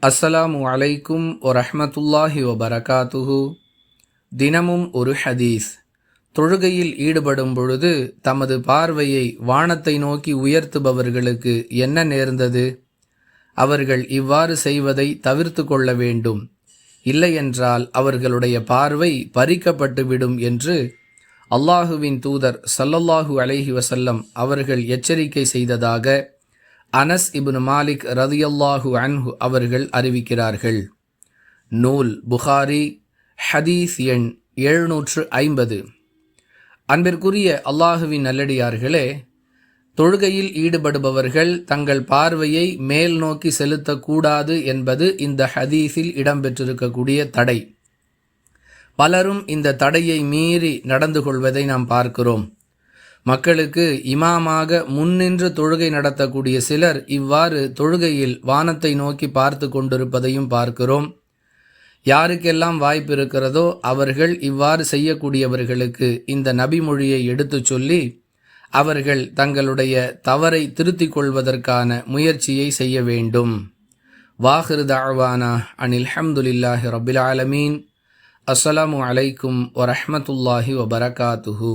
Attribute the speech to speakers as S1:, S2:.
S1: அஸ்ஸலாமு அலைக்கும் வரஹ்மத்துல்லாஹி வபரகாத்துஹு. தினமும் ஒரு ஹதீஸ். தொழுகையில் ஈடுபடும் பொழுது தமது பார்வையை வானத்தை நோக்கி உயர்த்துபவர்களுக்கு என்ன நேர்ந்தது? அவர்கள் இவ்வாறு செய்வதை தவிர்த்து கொள்ள வேண்டும், இல்லையென்றால் அவர்களுடைய பார்வை பறிக்கப்பட்டுவிடும் என்று அல்லாஹுவின் தூதர் ஸல்லல்லாஹு அலைஹி வஸல்லம் அவர்கள் எச்சரிக்கை செய்ததாக அனஸ் இப்னு மாலிக் ரதியல்லாஹு அன்ஹு அவர்கள் அறிவிக்கிறார்கள். நூல் புகாரி, ஹதீஸ் எண் 750. அன்பிற்குரிய அல்லாஹுவின் நல்லடியார்களே, தொழுகையில் ஈடுபடுபவர்கள் தங்கள் பார்வையை மேல் நோக்கி செலுத்தக்கூடாது என்பது இந்த ஹதீஸில் இடம்பெற்றிருக்கக்கூடிய தடை. பலரும் இந்த தடையை மீறி நடந்து கொள்வதை நாம் பார்க்கிறோம். மக்களுக்கு இமாமாக முன்னின்று தொழுகை நடத்தக்கூடிய சிலர் இவ்வாறு தொழுகையில் வானத்தை நோக்கி பார்த்து கொண்டிருப்பதையும் பார்க்கிறோம். யாருக்கெல்லாம் வாய்ப்பு இருக்கிறதோ அவர்கள் இவ்வாறு செய்யக்கூடியவர்களுக்கு இந்த நபிமொழியை எடுத்து சொல்லி அவர்கள் தங்களுடைய தவறை திருத்திக் கொள்வதற்கான முயற்சியை செய்ய வேண்டும். வாஹிர் தஅவானா அனில் ஹம்துலில்லாஹி ரப்பில் ஆலமீன். அஸ்ஸலாமு அலைக்கும் வரஹ்மத்துல்லாஹி வபரகாத்துஹு.